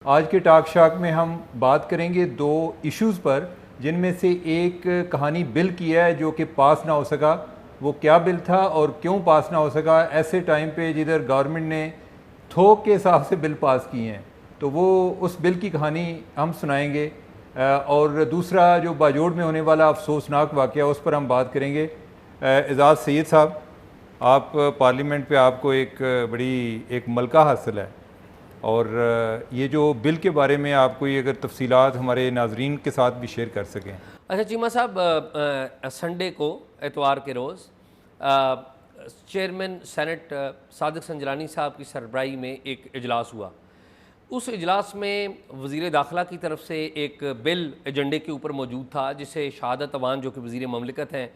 आज के talk shock में हम बात करेंगे दो इश्यूज़ पर, जिनमें से एक कहानी बिल की है जो कि पास ना हो सका। वो क्या बिल था और क्यों पास ना हो सका ऐसे टाइम पे जिधर गवर्नमेंट ने थोक के हिसाब से बिल पास किए हैं, तो वो उस बिल की कहानी हम सुनाएंगे। और दूसरा जो बाजोड़ में होने वाला अफसोसनाक वाक़या, उस पर हम बात करेंगे। एजाज़ सैयद साहब, आप पार्लियामेंट पे आपको एक बड़ी एक मलका हासिल है, और ये जो बिल के बारे में आप कोई अगर तफसीलात हमारे नाजरीन के साथ भी शेयर कर सकें। अच्छा चीमा साहब, संडे को एतवार के रोज़ चेयरमैन सेनेट सादिक संजरानी साहब की सरबराही में एक इजलास हुआ। उस इजलास में वज़ीर दाखिला की तरफ से एक बिल एजेंडे के ऊपर मौजूद था, जिसे शहादत अवान जो कि वज़ीर ममलिकत हैं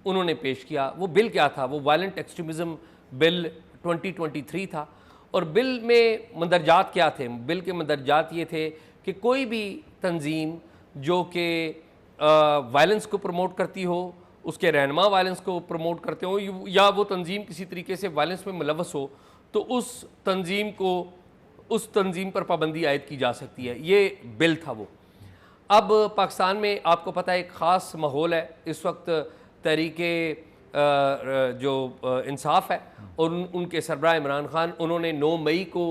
उन्होंने पेश किया। वो बिल क्या था? वो वायलेंट एक्सट्रीमिज़म बिल 2023 था। और बिल में मंदरजात क्या थे? बिल के मंदरजात ये थे कि कोई भी तंजीम जो कि वायलेंस को प्रमोट करती हो, उसके रहनुमा वायलेंस को प्रमोट करते हो, या वो तंजीम किसी तरीके से वायलेंस में मुलव्वस हो, तो उस तंजीम पर पाबंदी आयद की जा सकती है। ये बिल था वो। अब पाकिस्तान में आपको पता है एक ख़ास माहौल है इस वक्त। तहरीके जो इंसाफ है और उनके सरबराह इमरान खान, उन्होंने 9 मई को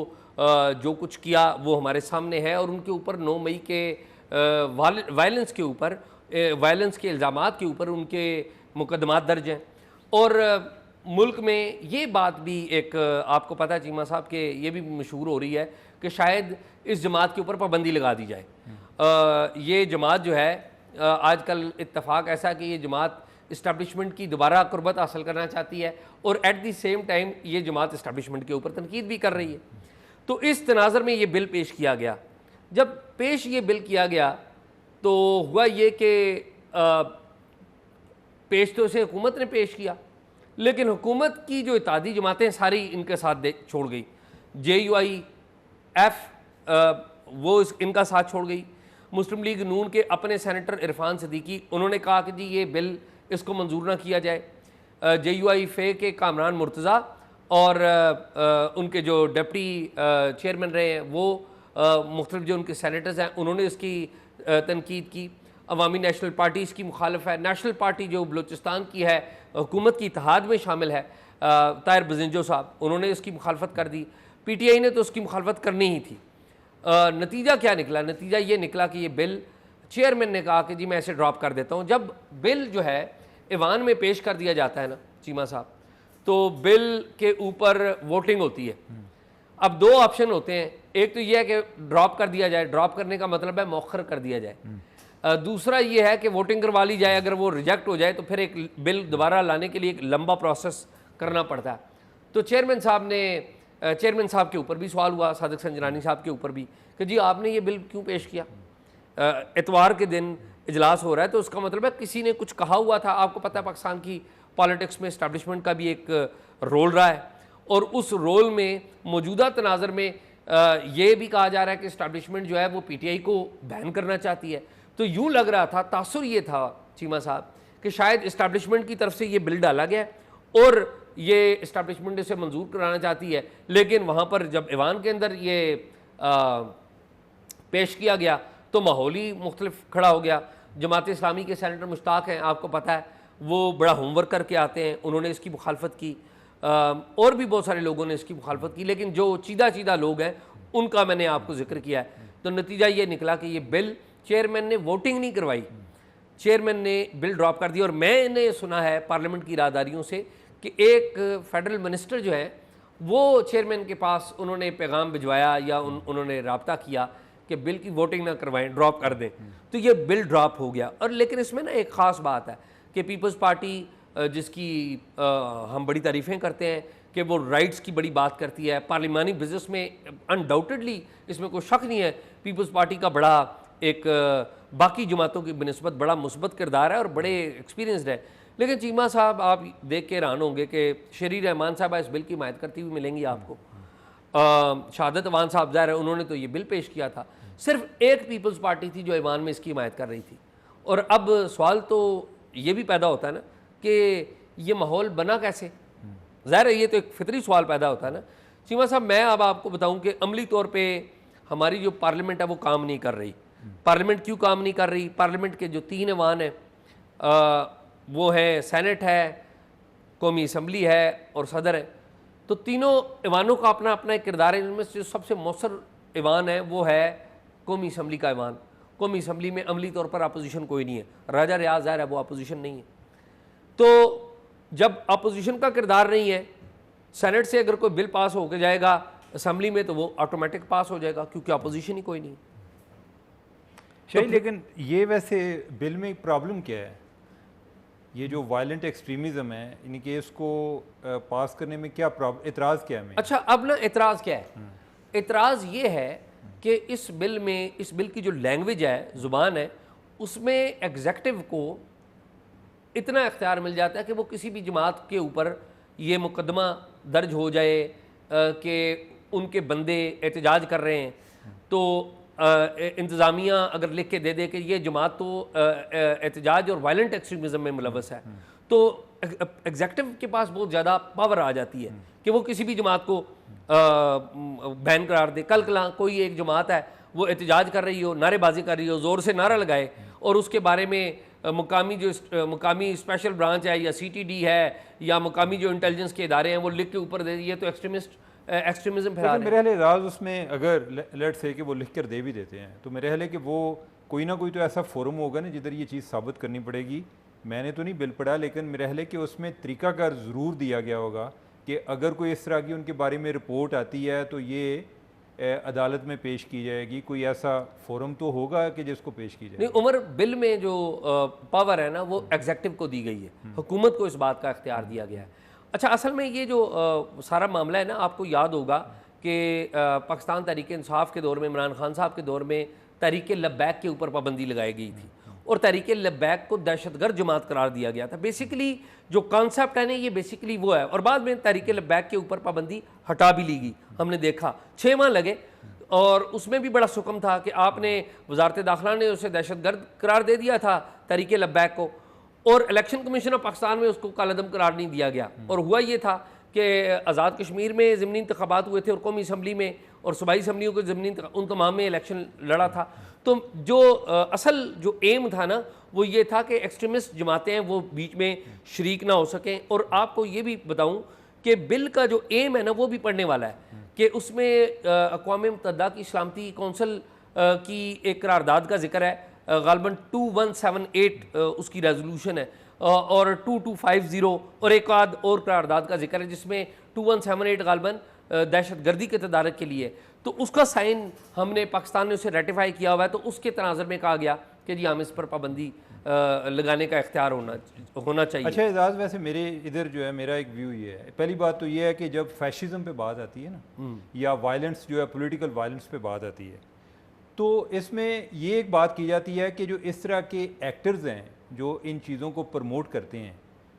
जो कुछ किया वो हमारे सामने है, और उनके ऊपर 9 मई के वायलेंस के ऊपर, वायलेंस के इल्ज़ामात के ऊपर उनके मुकदमात दर्ज हैं। और मुल्क में ये बात भी एक आपको पता है चीमा साहब के ये भी मशहूर हो रही है कि शायद इस जमात के ऊपर पाबंदी लगा दी जाए। ये जमात जो है, आजकल इत्तफाक ऐसा कि ये जमात इस्टेब्लिशमेंट की दोबारा कुर्बत हासिल करना चाहती है, और एट द सेम टाइम ये जमात इस्टेब्लिशमेंट के ऊपर तनकीद भी कर रही है। तो इस तनाज़र में ये बिल पेश किया गया। जब पेश ये बिल किया गया तो हुआ ये कि पेश तो इसे हुकूमत ने पेश किया, लेकिन हुकूमत की जो इत्तेहादी जमातें सारी इनके साथ छोड़ गई। JUIF वो इनका साथ छोड़ गई। मुस्लिम लीग नून के अपने सेनेटर इरफान सदीकी, उन्होंने कहा कि जी ये बिल इसको मंजूर ना किया जाए। JUIF के कामरान मुर्तज़ा और उनके जो डिप्टी चेयरमैन रहे हैं वो, मुख्तलिफ जो उनके सेनेटर्स हैं, उन्होंने इसकी तनकीद की। अवामी नेशनल पार्टी इसकी मुखालिफ है। नेशनल पार्टी जो बलूचिस्तान की है, हुकूमत की इत्तेहाद में शामिल है, ताहिर बजिंजो साहब, उन्होंने इसकी मुखालफत कर दी। PTI ने तो उसकी मुखालफत करनी ही थी। नतीजा क्या निकला? नतीजा ये निकला कि ये बिल, चेयरमैन ने कहा कि जी मैं इसे ड्रॉप कर देता हूँ। जब बिल जो है ईवान में पेश कर दिया जाता है ना चीमा साहब, तो बिल के ऊपर वोटिंग होती है। अब 2 ऑप्शन होते हैं, एक तो ये है कि ड्रॉप कर दिया जाए, ड्रॉप करने का मतलब है मौखर कर दिया जाए। दूसरा ये है कि वोटिंग करवा ली जाए। अगर वो रिजेक्ट हो जाए तो फिर एक बिल दोबारा लाने के लिए एक लंबा प्रोसेस करना पड़ता है। तो चेयरमैन साहब के ऊपर भी सवाल हुआ, सादिक संजरानी साहब के ऊपर भी, कि जी आपने ये बिल क्यों पेश किया? इतवार के दिन इजलास हो रहा है, तो उसका मतलब है किसी ने कुछ कहा हुआ था। आपको पता है पाकिस्तान की पॉलिटिक्स में इस्टेब्लिशमेंट का भी एक रोल रहा है, और उस रोल में मौजूदा तनाज़र में ये भी कहा जा रहा है कि इस्टेब्लिशमेंट जो है वो PTI को बैन करना चाहती है। तो यूँ लग रहा था, तासुर ये था चीमा साहब कि शायद इस्टेब्लिशमेंट की तरफ से ये बिल डाला गया और ये इस्टेब्लिशमेंट इसे मंजूर कराना चाहती है, लेकिन वहाँ पर जब ईवान के अंदर ये पेश किया गया तो माहौल ही मुख्तलिफ खड़ा हो गया। जमात इस्लामी के सेनेटर मुश्ताक हैं, आपको पता है, वो बड़ा होमवर्क करके आते हैं, उन्होंने इसकी मुखालफत की। और भी बहुत सारे लोगों ने इसकी मुखालफत की, लेकिन जो चीदा लोग हैं उनका मैंने आपको जिक्र किया है। तो नतीजा ये निकला कि ये बिल, चेयरमैन ने वोटिंग नहीं करवाई, चेयरमैन ने बिल ड्रॉप कर दिया। और मैंने सुना है पार्लियामेंट की राहदारियों से कि एक फेडरल मिनिस्टर जो है वो चेयरमैन के पास उन्होंने पैगाम भिजवाया या उन्होंने रब्ता किया कि बिल की वोटिंग ना करवाएं, ड्रॉप कर दें। तो ये बिल ड्रॉप हो गया। और लेकिन इसमें ना एक ख़ास बात है कि पीपल्स पार्टी, जिसकी हम बड़ी तारीफ़ें करते हैं कि वो राइट्स की बड़ी बात करती है पार्लिमानी बिजनेस में, अनडाउटेडली इसमें कोई शक नहीं है, पीपल्स पार्टी का बड़ा एक बाकी जमातों की बनस्बत बड़ा मुस्बत किरदार है और बड़े एक्सपीरियंसड है। लेकिन चीमा साहब, आप देख के हैरान होंगे कि शरी रहमान साहब इस बिल की हिमायत करती हुई मिलेंगी आपको। शहादत अवान साहब ज़ाहिर है उन्होंने तो ये बिल पेश किया था। सिर्फ एक पीपल्स पार्टी थी जो ईवान में इसकी हिमायत कर रही थी। और अब सवाल तो ये भी पैदा होता है ना कि ये माहौल बना कैसे? ज़ाहिर है ये तो एक फितरी सवाल पैदा होता है ना चीमा साहब। मैं अब आपको बताऊं कि अमली तौर पे हमारी जो पार्लियामेंट है वो काम नहीं कर रही। पार्लियामेंट क्यों काम नहीं कर रही? पार्लियामेंट के जो 3 ऐवान हैं वो है सेनेट है, कौमी असम्बली है और सदर है। तो तीनों ऐवानों का अपना अपना एक किरदार है। इनमें से जो सबसे मौसर ऐवान है वो है कौमी असम्बली का ऐवान। कौमी असम्बली में अमली तौर पर अपोजिशन कोई नहीं है। राजा रियाज ज़ाहिर है वो अपोजिशन नहीं है। तो जब अपोजिशन का किरदार नहीं है, सेनेट से अगर कोई बिल पास होकर जाएगा असम्बली में तो वो ऑटोमेटिक पास हो जाएगा, क्योंकि अपोजिशन ही कोई नहीं। शायद लेकिन ये वैसे बिल में प्रॉब्लम क्या है? ये जो वायलेंट एक्सट्रीमिज्म है इनके इसको पास करने में क्या प्रॉब्लम, एतराज़ क्या है? अच्छा, अब ना एतराज़ क्या है? एतराज़ ये है कि इस बिल में, इस बिल की जो लैंग्वेज है, ज़ुबान है, उसमें एग्जेक्टिव को इतना इख्तियार मिल जाता है कि वो किसी भी जमात के ऊपर ये मुकदमा दर्ज हो जाए कि उनके बंदे एहतजाज कर रहे हैं, तो इंतज़ामिया अगर लिख के दे दे कि ये जमात तो एहतजाज और वायलेंट एक्सट्रीमिज़म में मुलव्वस है, तो एग्जेक्टिव के पास बहुत ज़्यादा पावर आ जाती है कि वो किसी भी जमात को बैन करार दे। कल कला कोई एक जमात है वो एहतजाज कर रही हो, नारेबाजी कर रही हो, ज़ोर से नारा लगाए और उसके बारे में मुकामी स्पेशल ब्रांच है या CTD है या मुकामी जो इंटेलिजेंस के इदारे हैं वो लिख के ऊपर दे दिए, तो एक्सट्रीमिज्म फैला रहे हैं। मेरे ख्याल राज उसमें अगर लेट्स से कि वो लिख कर दे भी देते हैं तो मेरे ख्याल है कि वो कोई ना कोई तो ऐसा फोरम होगा ना जिधर ये चीज़ साबित करनी पड़ेगी। मैंने तो नहीं बिल पढ़ा, लेकिन मेरे ख्याल है कि उसमें तरीकाकार ज़रूर दिया गया होगा कि अगर कोई इस तरह की उनके बारे में रिपोर्ट आती है तो ये अदालत में पेश की जाएगी। कोई ऐसा फोरम तो होगा कि जिसको पेश की जाएगी। नहीं उमर, बिल में जो पावर है ना वो एग्जेक्टिव को दी गई है, हुकूमत को इस बात का इख्तियार दिया गया है। अच्छा, असल में ये जो सारा मामला है ना, आपको याद होगा कि पाकिस्तान तहरीक इंसाफ के दौर में, इमरान खान साहब के दौर में तहरीक लब्बैक के ऊपर पाबंदी लगाई गई थी और तहरीक लब्बैक को दहशतगर्द जमात करार दिया गया था। बेसिकली जो कॉन्सेप्ट है ना, ये बेसिकली वो है। और बाद में तहरीक लब्बैक के ऊपर पाबंदी हटा भी ली गई। हमने देखा 6 माह लगे और उसमें भी बड़ा सुकम था कि आपने वजारत दाखिला ने उसे दहशतगर्द करार दे दिया था तहरीक लब्बैक को, और इलेक्शन कमीशन ऑफ पाकिस्तान में उसको कालअदम करार नहीं दिया गया। और हुआ ये था कि आज़ाद कश्मीर में ज़मीनी इंतखाबात हुए थे और कौमी असम्बली में और सूबाई असम्बलियों के ज़मीनी उन तमाम में इलेक्शन लड़ा था। तो जो असल जो एम था ना वो ये था कि एक्सट्रीमिस्ट जमातें हैं वो बीच में शरीक ना हो सकें। और आपको ये भी बताऊं कि बिल का जो एम है ना वो भी पढ़ने वाला है कि उसमें अक़वाम मुत्तहिदा की सलामती कौंसल की एक करारदाद का जिक्र है, गालबन 2178 उसकी रेजोल्यूशन है और 2250 और एक आध और करारदाद का जिक्र है जिसमें 2178 गालबन दहशतगर्दी के तदारक के लिए। तो उसका साइन हमने, पाकिस्तान ने उसे रेटिफाई किया हुआ है। तो उसके तनाज़ुर में कहा गया कि जी हम इस पर पाबंदी लगाने का इख्तियार होना चाहिए। अच्छा एजाज, वैसे मेरे इधर जो है मेरा एक व्यू ये है, पहली बात तो ये है कि जब फैशिज्म पे बात आती है ना या वायलेंस जो है पॉलिटिकल वायलेंस पे बात आती है तो इसमें ये एक बात की जाती है कि जो इस तरह के एक्टर्स हैं जो इन चीज़ों को प्रमोट करते हैं,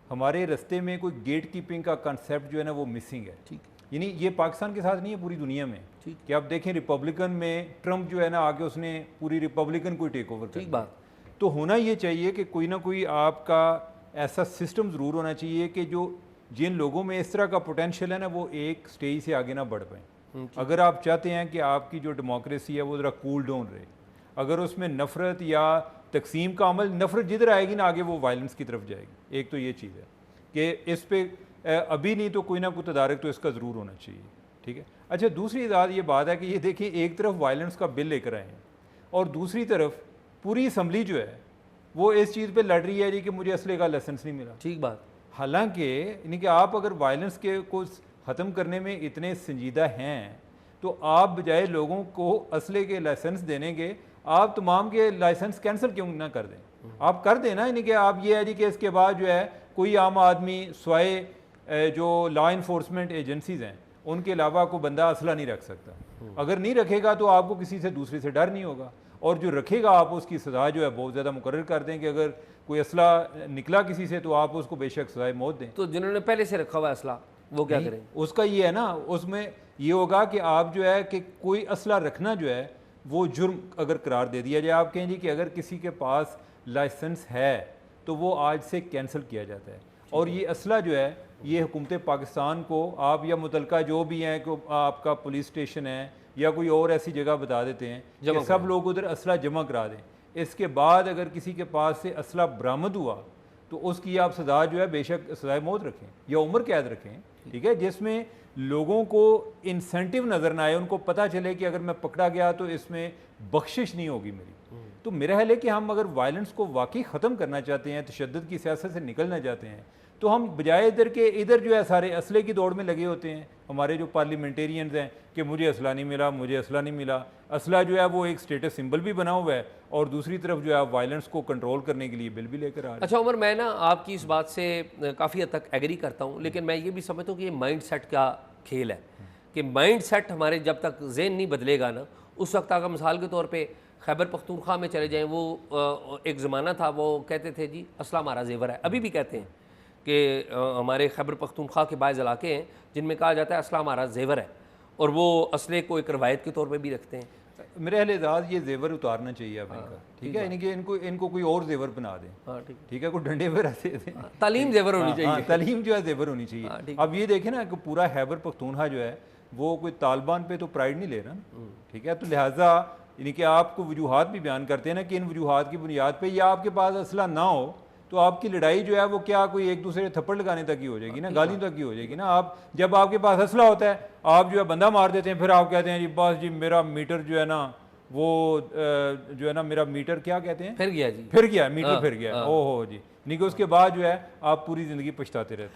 हमारे रास्ते में कोई गेट कीपिंग का कंसेप्ट जो है ना वो मिसिंग है। ठीक, यानी ये पाकिस्तान के साथ नहीं है, पूरी दुनिया में। ठीक, कि आप देखें रिपब्लिकन में ट्रंप जो है ना आगे उसने पूरी रिपब्लिकन को टेक ओवर कर। ठीक बात। तो होना ये चाहिए कि कोई ना कोई आपका ऐसा सिस्टम ज़रूर होना चाहिए कि जो जिन लोगों में इस तरह का पोटेंशियल है ना वो एक स्टेज से आगे ना बढ़ पाएँ। अगर आप चाहते हैं कि आपकी जो डेमोक्रेसी है वो ज़रा कूल डाउन रहे, अगर उसमें नफ़रत या तकसीम का अमल, नफ़रत जिधर आएगी ना आगे वो वायलेंस की तरफ जाएगी। एक तो ये चीज़ है कि इस पर अभी नहीं तो कोई ना कोई तदारक तो इसका ज़रूर होना चाहिए। ठीक है। अच्छा, दूसरी ये बात है कि ये देखिए एक तरफ वायलेंस का बिल लेकर आए हैं और दूसरी तरफ पूरी असम्बली जो है वो इस चीज़ पे लड़ रही है जी कि मुझे असले का लाइसेंस नहीं मिला। ठीक बात। हालांकि यानी कि आप अगर वायलेंस के को ख़त्म करने में इतने संजीदा हैं तो आप बजाय लोगों को असले के लाइसेंस देने के आप तमाम के लाइसेंस कैंसिल क्यों ना कर दें? आप कर दें ना। यानी कि आप ये है जी कि इसके बाद जो है कोई आम आदमी स्वाय जो लॉ इन्फोर्समेंट एजेंसीज़ हैं उनके अलावा कोई बंदा असला नहीं रख सकता। अगर नहीं रखेगा तो आपको किसी से दूसरे से डर नहीं होगा, और जो रखेगा आप उसकी सज़ा जो है बहुत ज़्यादा मुकर्रर कर दें कि अगर कोई असला निकला किसी से तो आप उसको बेशक सज़ाए मौत दें। तो जिन्होंने पहले से रखा हुआ असला वो क्या करें? उसका ये है ना, उसमें ये होगा कि आप जो है कि कोई असला रखना जो है वो जुर्म अगर करार दे दिया जाए। आप कहें जी कि अगर किसी के पास लाइसेंस है तो वो आज से कैंसिल किया जाता है। और ये असला जो है ये हुकूमत पाकिस्तान को, आप या मुतलका जो भी हैं, को आपका पुलिस स्टेशन है या कोई और ऐसी जगह बता देते हैं कि सब लोग उधर असला जमा करा दें, इसके बाद अगर किसी के पास से असला बरामद हुआ तो उसकी आप सज़ा जो है बेशक सज़ाए मौत रखें या उम्र कैद रखें, ठीक है, जिसमें लोगों को इंसेंटिव नज़र ना आए, उनको पता चले कि अगर मैं पकड़ा गया तो इसमें बख्शिश नहीं होगी मेरी। तो मेरा ख्याल है कि हम अगर वायलेंस को वाकई ख़त्म करना चाहते हैं, तशद्दुद की सियासत से निकलना चाहते हैं, तो हम बजाय इधर जो है सारे असले की दौड़ में लगे होते हैं। हमारे जो पार्लियामेंटेरियंस हैं कि मुझे असला नहीं मिला, मुझे असला नहीं मिला। असला जो है वो एक स्टेटस सिंबल भी बना हुआ है और दूसरी तरफ जो है वायलेंस को कंट्रोल करने के लिए बिल भी लेकर आ रहे हैं। अच्छा उमर, मैं ना आपकी इस बात से काफ़ी हद तक एग्री करता हूँ, लेकिन मैं ये भी समझता हूँ कि ये माइंड सेट का खेल है कि माइंड सेट हमारे जब तक जहन नहीं बदलेगा ना, उस वक्त अगर मिसाल के तौर पे खैबर पख्तूनख्वा में चले जाएं, वो एक ज़माना था वो कहते थे जी असला हमारा जेवर है, अभी भी कहते हैं कि हमारे खैबर पख्तूनख्वा के बाज़ इलाके हैं जिनमें कहा जाता है असला हमारा जेवर है, और वो असले को एक रवायत के तौर पर भी रखते हैं। मेरे एजाज ये जेवर उतारना चाहिए अब इनका, ठीक है, इनके इनको कोई और जेवर बना दें, हाँ ठीक है, कोई डंडे पर ऐसे दें। तालीम जेवर होनी चाहिए। तालीम जो है जेवर होनी चाहिए। अब ये देखें ना कि पूरा खैबर पख्तूनख्वा जो है वो कोई तालिबान पे तो प्राइड नहीं ले रहा ना, ठीक है, तो लिहाजा यानी कि आपको वजूहात भी बयान करते हैं ना कि इन वजूहात की बुनियाद पे या आपके पास असला ना हो तो आपकी लड़ाई जो है वो क्या कोई एक दूसरे थप्पड़ लगाने तक ही हो जाएगी ना, गाली तक ही हो जाएगी ना। आप जब आपके पास असला होता है आप जो है बंदा मार देते हैं, फिर आप कहते हैं जी बस जी मेरा मीटर जो है ना वो जो है ना मेरा मीटर क्या कहते हैं फिर गया जी, फिर गया मीटर फिर गया, ओहो जी, नहीं कि उसके बाद जो है आप पूरी ज़िंदगी पछताते रहते हैं।